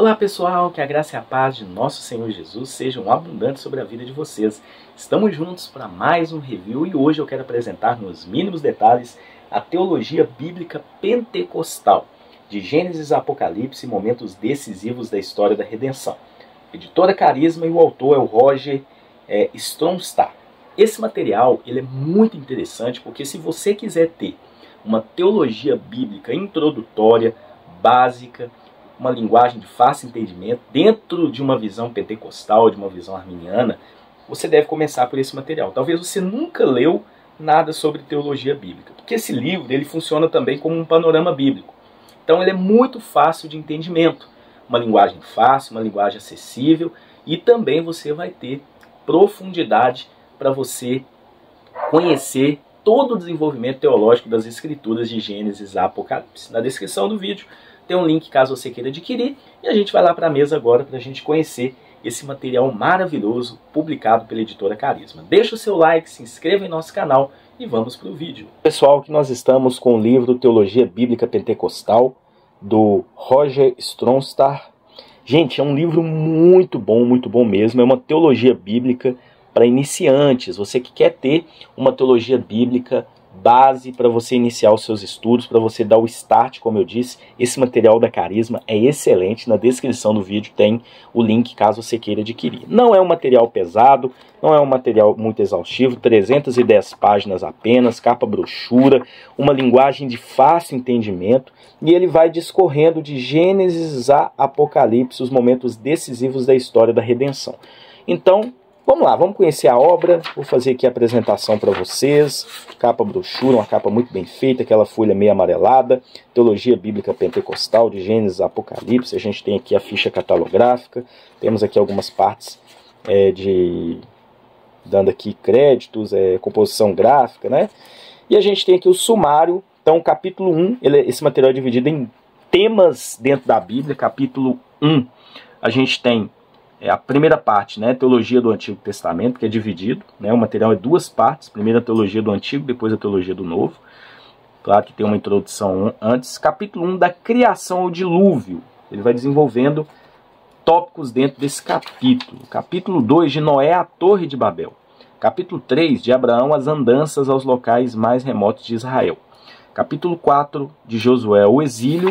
Olá pessoal, que a graça e a paz de nosso Senhor Jesus sejam abundantes sobre a vida de vocês. Estamos juntos para mais um review e hoje eu quero apresentar nos mínimos detalhes a teologia bíblica pentecostal, de Gênesis a Apocalipse, momentos decisivos da história da redenção. Editora Carisma e o autor é o Roger Stronstar. Esse material ele é muito interessante porque se você quiser ter uma teologia bíblica introdutória, básica, uma linguagem de fácil entendimento, dentro de uma visão pentecostal, de uma visão arminiana, você deve começar por esse material. Talvez você nunca leu nada sobre teologia bíblica, porque esse livro ele funciona também como um panorama bíblico. Então ele é muito fácil de entendimento, uma linguagem fácil, uma linguagem acessível, e também você vai ter profundidade para você conhecer todo o desenvolvimento teológico das escrituras de Gênesis a Apocalipse. Na descrição do vídeo tem um link caso você queira adquirir, e a gente vai lá para a mesa agora para a gente conhecer esse material maravilhoso publicado pela Editora Carisma. Deixa o seu like, se inscreva em nosso canal e vamos para o vídeo. Pessoal, que nós estamos com o livro Teologia Bíblica Pentecostal, do Roger Stronstar. Gente, é um livro muito bom mesmo, é uma teologia bíblica para iniciantes, você que quer ter uma teologia bíblica base para você iniciar os seus estudos, para você dar o start, como eu disse. Esse material da Carisma é excelente, na descrição do vídeo tem o link caso você queira adquirir. Não é um material pesado, não é um material muito exaustivo, 310 páginas apenas, capa brochura, uma linguagem de fácil entendimento, e ele vai discorrendo de Gênesis a Apocalipse, os momentos decisivos da história da redenção. Então, vamos lá, vamos conhecer a obra. Vou fazer aqui a apresentação para vocês. Capa brochura, uma capa muito bem feita, aquela folha meio amarelada. Teologia Bíblica Pentecostal, de Gênesis a Apocalipse. A gente tem aqui a ficha catalográfica. Temos aqui algumas partes dando aqui créditos, composição gráfica, né? E a gente tem aqui o sumário. Então, capítulo 1, esse material é dividido em temas dentro da Bíblia. Capítulo 1, a gente tem a primeira parte, né, teologia do Antigo Testamento, que é dividido, né, o material é duas partes, primeiro a teologia do Antigo, depois a teologia do Novo. Claro que tem uma introdução antes. Capítulo 1 da criação ao dilúvio, ele vai desenvolvendo tópicos dentro desse capítulo. Capítulo 2 de Noé à Torre de Babel. Capítulo 3 de Abraão às andanças aos locais mais remotos de Israel. Capítulo 4 de Josué ao exílio.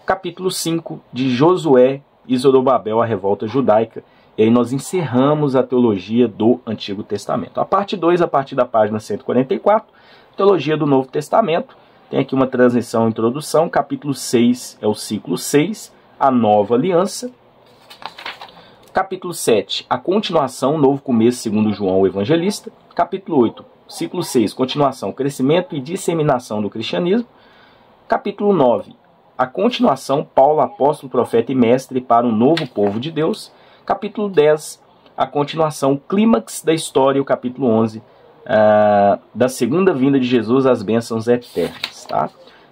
Capítulo 5 de Josué e Zorobabel, a revolta judaica. E aí nós encerramos a teologia do Antigo Testamento. A parte 2, a partir da página 144, teologia do Novo Testamento. Tem aqui uma transição e introdução. Capítulo 6 é o ciclo 6, a nova aliança. Capítulo 7, a continuação, novo começo, segundo João o Evangelista. Capítulo 8, ciclo 6, continuação, crescimento e disseminação do cristianismo. Capítulo 9, a continuação, Paulo, apóstolo, profeta e mestre para um novo povo de Deus. Capítulo 10, a continuação, clímax da história, o capítulo 11, da segunda vinda de Jesus, as bênçãos eternas. Tá?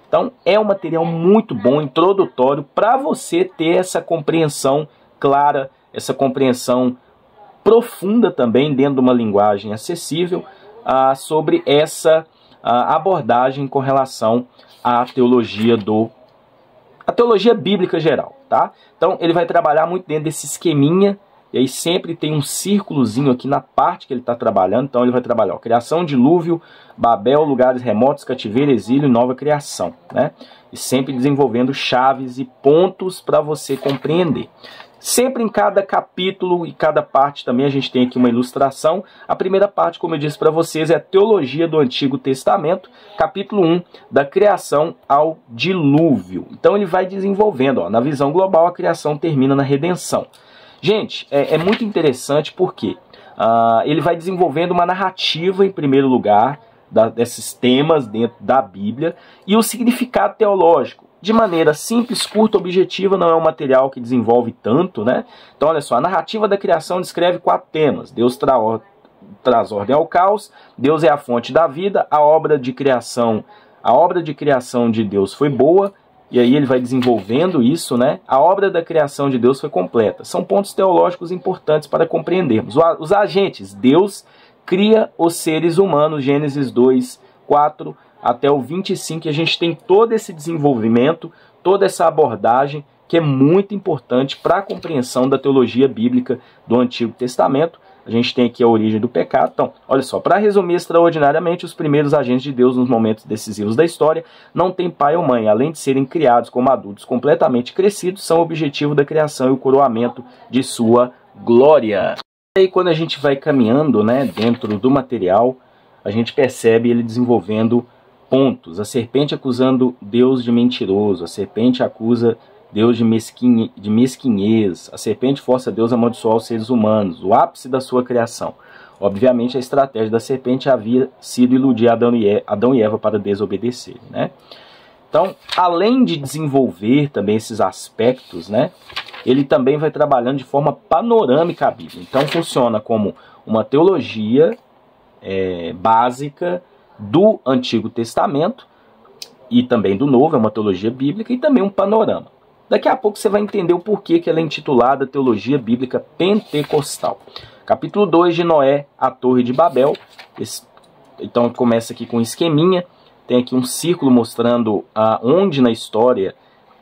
Então, é um material muito bom, introdutório, para você ter essa compreensão clara, essa compreensão profunda também, dentro de uma linguagem acessível, sobre essa abordagem com relação à teologia a teologia bíblica geral, tá? Então ele vai trabalhar muito dentro desse esqueminha, e aí sempre tem um círculozinho aqui na parte que ele está trabalhando. Então ele vai trabalhar criação, dilúvio, Babel, lugares remotos, cativeiro, exílio e nova criação, né? E sempre desenvolvendo chaves e pontos para você compreender. Sempre em cada capítulo e cada parte também a gente tem aqui uma ilustração. A primeira parte, como eu disse para vocês, é a teologia do Antigo Testamento, capítulo 1, da criação ao dilúvio. Então ele vai desenvolvendo, na visão global, a criação termina na redenção. Gente, é muito interessante porque ele vai desenvolvendo uma narrativa, em primeiro lugar, desses temas dentro da Bíblia, e o significado teológico. De maneira simples, curta, objetiva, não é um material que desenvolve tanto, né? Então, olha só, a narrativa da criação descreve 4 temas. Deus traz ordem ao caos, Deus é a fonte da vida, a obra de criação de Deus foi boa, e aí ele vai desenvolvendo isso, né? A obra da criação de Deus foi completa. São pontos teológicos importantes para compreendermos. Os agentes, Deus cria os seres humanos, Gênesis 2, 4 até o 25, a gente tem todo esse desenvolvimento, toda essa abordagem que é muito importante para a compreensão da teologia bíblica do Antigo Testamento. A gente tem aqui a origem do pecado. Então, olha só, para resumir extraordinariamente, os primeiros agentes de Deus nos momentos decisivos da história não têm pai ou mãe, além de serem criados como adultos completamente crescidos, são o objetivo da criação e o coroamento de sua glória. E aí, quando a gente vai caminhando, né, dentro do material, a gente percebe ele desenvolvendo pontos. A serpente acusando Deus de mentiroso, a serpente acusa Deus de mesquinhez, a serpente força Deus a amaldiçoar os seres humanos, o ápice da sua criação. Obviamente a estratégia da serpente havia sido iludir Adão e Eva para desobedecerem, né? Então, além de desenvolver também esses aspectos, né, ele também vai trabalhando de forma panorâmica a Bíblia. Então funciona como uma teologia básica do Antigo Testamento e também do Novo, é uma teologia bíblica e também um panorama. Daqui a pouco você vai entender o porquê que ela é intitulada Teologia Bíblica Pentecostal. Capítulo 2 de Noé, a Torre de Babel. Então começa aqui com um esqueminha. Tem aqui um círculo mostrando onde na história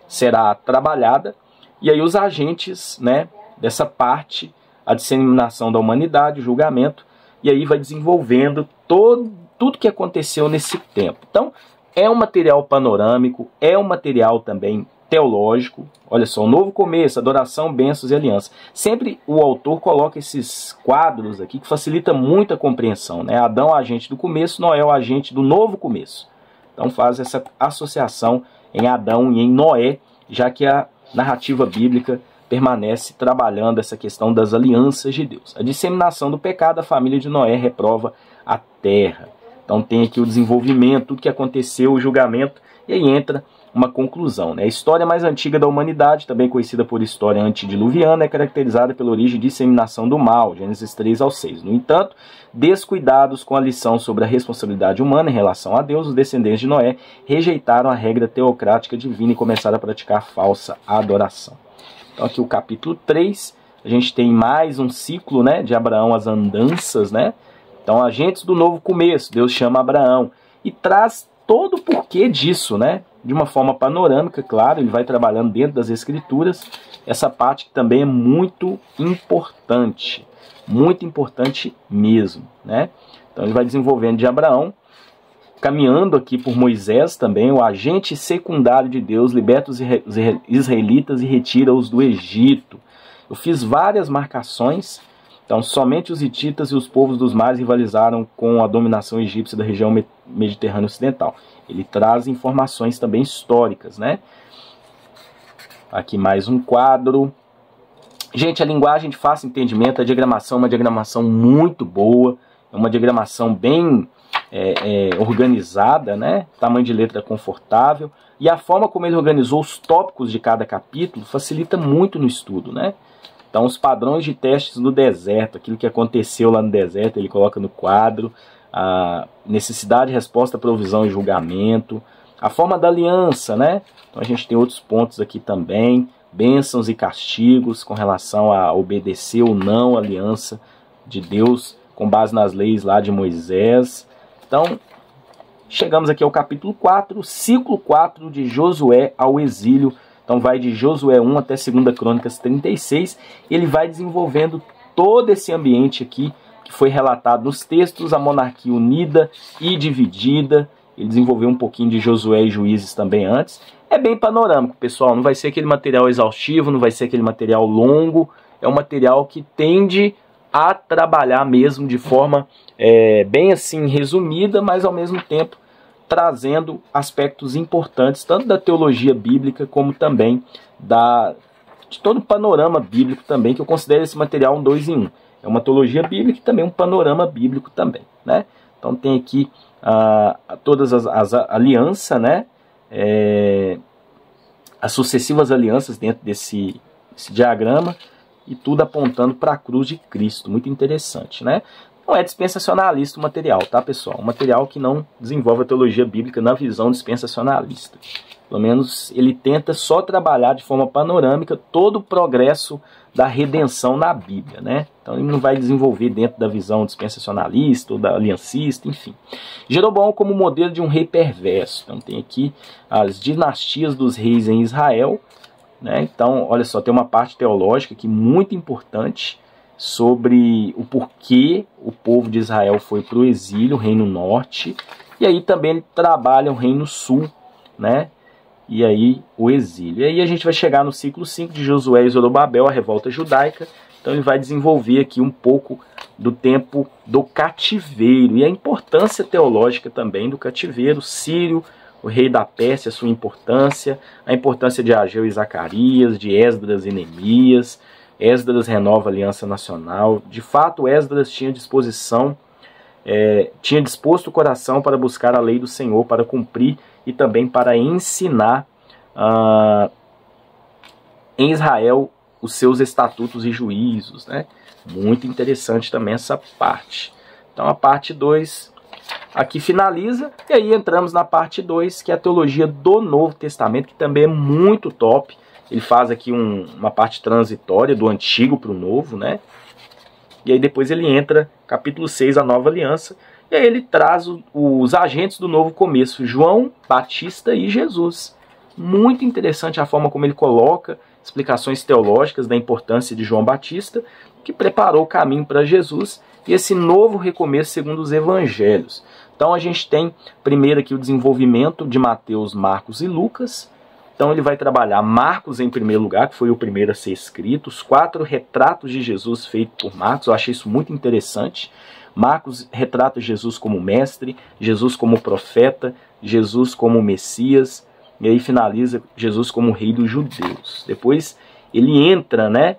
será trabalhada. E aí os agentes, né, dessa parte, a disseminação da humanidade, o julgamento. E aí vai desenvolvendo tudo que aconteceu nesse tempo. Então é um material panorâmico, é um material também teológico. Olha só, o novo começo, adoração, bênçãos e aliança. Sempre o autor coloca esses quadros aqui que facilita muito a compreensão, né? Adão, agente do começo, Noé, o agente do novo começo. Então faz essa associação em Adão e em Noé, já que a narrativa bíblica permanece trabalhando essa questão das alianças de Deus. A disseminação do pecado, a família de Noé reprova a terra. Então tem aqui o desenvolvimento, tudo que aconteceu, o julgamento, e aí entra uma conclusão, né? A história mais antiga da humanidade, também conhecida por história antediluviana, é caracterizada pela origem e disseminação do mal, Gênesis 3 ao 6. No entanto, descuidados com a lição sobre a responsabilidade humana em relação a Deus, os descendentes de Noé rejeitaram a regra teocrática divina e começaram a praticar falsa adoração. Então aqui o capítulo 3, a gente tem mais um ciclo, né, de Abraão, as andanças, né? Então, agentes do novo começo, Deus chama Abraão e traz todo o porquê disso, né? De uma forma panorâmica, claro, ele vai trabalhando dentro das escrituras, essa parte que também é muito importante mesmo, né? Então ele vai desenvolvendo de Abraão, caminhando aqui por Moisés também, o agente secundário de Deus, liberta os israelitas e retira-os do Egito. Eu fiz várias marcações. Então, somente os hititas e os povos dos mares rivalizaram com a dominação egípcia da região mediterrânea ocidental. Ele traz informações também históricas, né? Aqui mais um quadro. Gente, a linguagem de fácil entendimento, a diagramação é uma diagramação muito boa, é uma diagramação bem organizada, né? Tamanho de letra confortável. E a forma como ele organizou os tópicos de cada capítulo facilita muito no estudo, né? Então, os padrões de testes no deserto, aquilo que aconteceu lá no deserto, ele coloca no quadro. A necessidade, resposta, provisão e julgamento. A forma da aliança, né? Então, a gente tem outros pontos aqui também. Bênçãos e castigos com relação a obedecer ou não a aliança de Deus, com base nas leis lá de Moisés. Então, chegamos aqui ao capítulo 4, ciclo 4 de Josué ao exílio. Então vai de Josué 1 até 2 Crônicas 36. Ele vai desenvolvendo todo esse ambiente aqui que foi relatado nos textos, a monarquia unida e dividida. Ele desenvolveu um pouquinho de Josué e Juízes também antes. É bem panorâmico, pessoal. Não vai ser aquele material exaustivo, não vai ser aquele material longo. É um material que tende a trabalhar mesmo de forma bem assim resumida, mas ao mesmo tempo trazendo aspectos importantes, tanto da teologia bíblica, como também de todo o panorama bíblico também, que eu considero esse material um 2 em 1. É uma teologia bíblica e também um panorama bíblico também, né? Então tem aqui todas as alianças, né? As sucessivas alianças dentro desse diagrama, e tudo apontando para a cruz de Cristo. Muito interessante, né? Não é dispensacionalista o material, tá, pessoal? Um material que não desenvolve a teologia bíblica na visão dispensacionalista. Pelo menos ele tenta só trabalhar de forma panorâmica todo o progresso da redenção na Bíblia, né? Então ele não vai desenvolver dentro da visão dispensacionalista ou da aliancista, enfim. Jeroboão como modelo de um rei perverso. Então tem aqui as dinastias dos reis em Israel, né? Então, olha só, tem uma parte teológica aqui muito importante sobre o porquê o povo de Israel foi para o exílio, o Reino Norte, e aí também ele trabalha o Reino Sul, né? E aí o exílio. E aí a gente vai chegar no ciclo 5 de Josué e Zorobabel, a revolta judaica. Então ele vai desenvolver aqui um pouco do tempo do cativeiro e a importância teológica também do cativeiro sírio, o rei da Pérsia, a sua importância, a importância de Ageu e Zacarias, de Esdras e Neemias. Esdras renova a aliança nacional. De fato, Esdras tinha disposição, tinha disposto o coração para buscar a lei do Senhor, para cumprir e também para ensinar em Israel os seus estatutos e juízos, né? Muito interessante também essa parte. Então a parte 2 aqui finaliza, e aí entramos na parte 2, que é a teologia do Novo Testamento, que também é muito top. Ele faz aqui uma parte transitória do Antigo para o Novo, né? E aí depois ele entra, capítulo 6, a Nova Aliança, e aí ele traz os agentes do novo começo, João, Batista e Jesus. Muito interessante a forma como ele coloca explicações teológicas da importância de João Batista, que preparou o caminho para Jesus, e esse novo recomeço segundo os evangelhos. Então a gente tem primeiro aqui o desenvolvimento de Mateus, Marcos e Lucas. Então ele vai trabalhar Marcos em primeiro lugar, que foi o primeiro a ser escrito, os 4 retratos de Jesus feitos por Marcos. Eu achei isso muito interessante. Marcos retrata Jesus como mestre, Jesus como profeta, Jesus como Messias, e aí finaliza Jesus como rei dos judeus. Depois ele entra, né,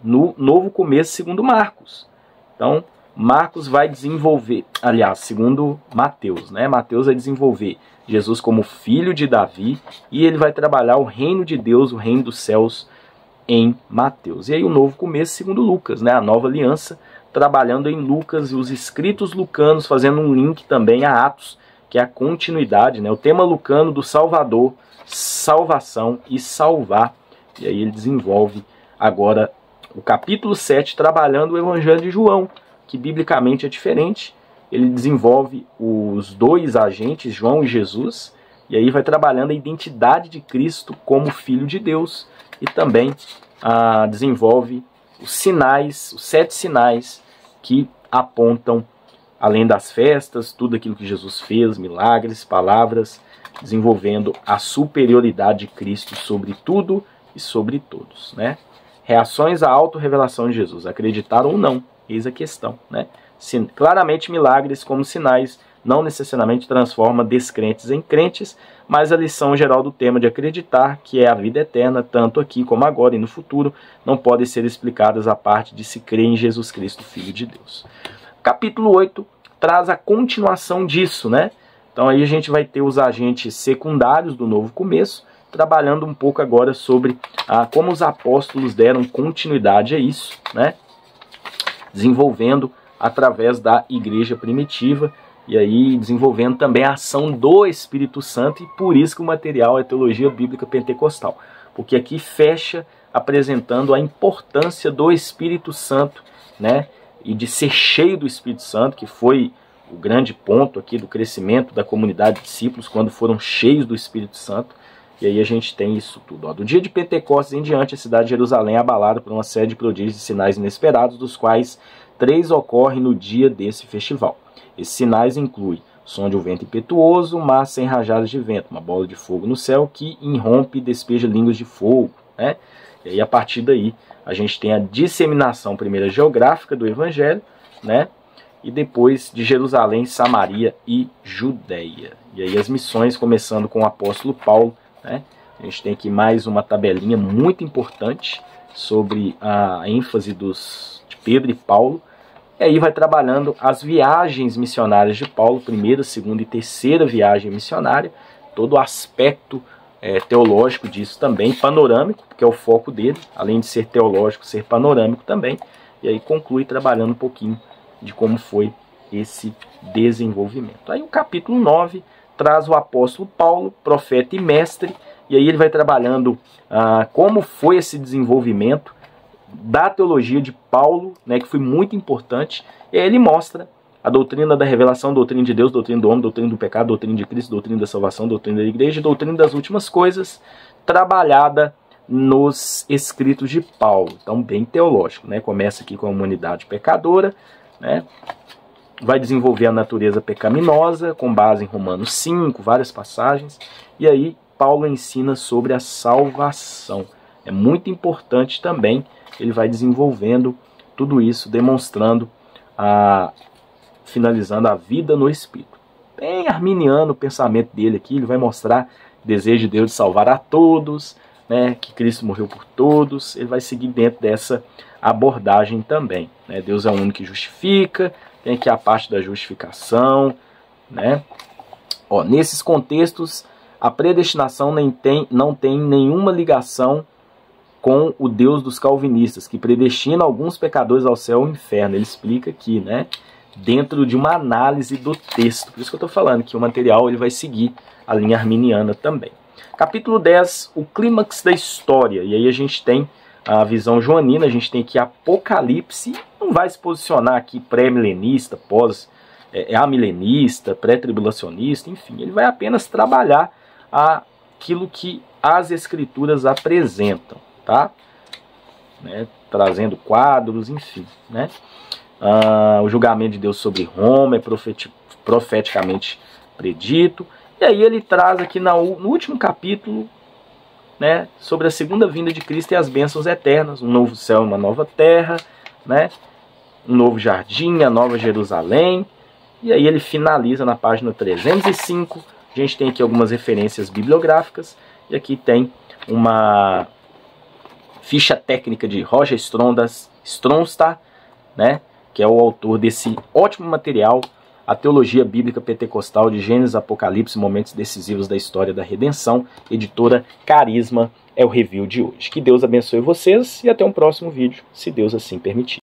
no novo começo segundo Marcos. Então Marcos vai desenvolver, aliás, segundo Mateus, né, Mateus vai desenvolver Jesus como filho de Davi, e ele vai trabalhar o reino de Deus, o reino dos céus em Mateus. E aí o novo começo segundo Lucas, né, a nova aliança, trabalhando em Lucas e os escritos lucanos, fazendo um link também a Atos, que é a continuidade, né, o tema lucano do Salvador, salvação e salvar. E aí ele desenvolve agora o capítulo 7, trabalhando o Evangelho de João, que biblicamente é diferente. Ele desenvolve os 2 agentes, João e Jesus, e aí vai trabalhando a identidade de Cristo como Filho de Deus, e também desenvolve os sinais, os 7 sinais que apontam, além das festas, tudo aquilo que Jesus fez, milagres, palavras, desenvolvendo a superioridade de Cristo sobre tudo e sobre todos, né? Reações à autorrevelação de Jesus, acreditar ou não, eis a questão, né? Claramente milagres como sinais não necessariamente transforma descrentes em crentes, mas a lição geral do tema de acreditar, que é a vida eterna, tanto aqui como agora e no futuro, não podem ser explicadas à parte de se crer em Jesus Cristo, Filho de Deus. Capítulo 8 traz a continuação disso, né? Então aí a gente vai ter os agentes secundários do novo começo, trabalhando um pouco agora sobre como os apóstolos deram continuidade a isso, né? Desenvolvendo através da igreja primitiva, e aí desenvolvendo também a ação do Espírito Santo, e por isso que o material é teologia bíblica pentecostal, porque aqui fecha apresentando a importância do Espírito Santo, né, e de ser cheio do Espírito Santo, que foi o grande ponto aqui do crescimento da comunidade de discípulos, quando foram cheios do Espírito Santo. E aí a gente tem isso tudo. Do dia de Pentecostes em diante, a cidade de Jerusalém é abalada por uma série de prodígios e sinais inesperados, dos quais 3 ocorrem no dia desse festival. Esses sinais incluem som de um vento impetuoso, mar sem rajadas de vento, uma bola de fogo no céu que irrompe e despeja línguas de fogo, né? E aí a partir daí a gente tem a disseminação primeira geográfica do Evangelho, né? E depois de Jerusalém, Samaria e Judéia. E aí as missões, começando com o apóstolo Paulo, né? A gente tem aqui mais uma tabelinha muito importante sobre a ênfase de Pedro e Paulo. E aí vai trabalhando as viagens missionárias de Paulo, primeira, segunda e terceira viagem missionária, todo o aspecto teológico disso também, panorâmico, que é o foco dele, além de ser teológico, ser panorâmico também. E aí conclui trabalhando um pouquinho de como foi esse desenvolvimento. Aí o capítulo 9 traz o apóstolo Paulo, profeta e mestre, e aí ele vai trabalhando como foi esse desenvolvimento da teologia de Paulo, né, que foi muito importante. E aí ele mostra a doutrina da revelação, a doutrina de Deus, a doutrina do homem, a doutrina do pecado, a doutrina de Cristo, a doutrina da salvação, a doutrina da igreja, a doutrina das últimas coisas, trabalhada nos escritos de Paulo. Então, bem teológico, né? Começa aqui com a humanidade pecadora, né? Vai desenvolver a natureza pecaminosa, com base em Romanos 5, várias passagens. E aí, Paulo ensina sobre a salvação. É muito importante também, ele vai desenvolvendo tudo isso, demonstrando, finalizando a vida no Espírito. Bem arminiano o pensamento dele aqui, ele vai mostrar o desejo de Deus de salvar a todos, né, que Cristo morreu por todos. Ele vai seguir dentro dessa abordagem também, né? Deus é o único que justifica, tem aqui a parte da justificação, né? Ó, nesses contextos, a predestinação não tem nenhuma ligação com o Deus dos calvinistas, que predestina alguns pecadores ao céu ou ao inferno. Ele explica aqui, né? Dentro de uma análise do texto. Por isso que eu estou falando que o material ele vai seguir a linha arminiana também. Capítulo 10, o clímax da história. E aí a gente tem a visão joanina, a gente tem aqui Apocalipse. Não vai se posicionar aqui pré-milenista, amilenista, pré-tribulacionista, enfim. Ele vai apenas trabalhar aquilo que as escrituras apresentam, tá? Né? Trazendo quadros, enfim, né? O julgamento de Deus sobre Roma é profeticamente predito. E aí ele traz aqui no último capítulo, né, sobre a segunda vinda de Cristo e as bênçãos eternas, um novo céu e uma nova terra, né, um novo jardim, a nova Jerusalém. E aí ele finaliza na página 305. A gente tem aqui algumas referências bibliográficas. E aqui tem uma ficha técnica de Roger Stronstar, né, que é o autor desse ótimo material, A Teologia Bíblica Pentecostal de Gênesis, Apocalipse, Momentos Decisivos da História da Redenção, editora Carisma, é o review de hoje. Que Deus abençoe vocês e até um próximo vídeo, se Deus assim permitir.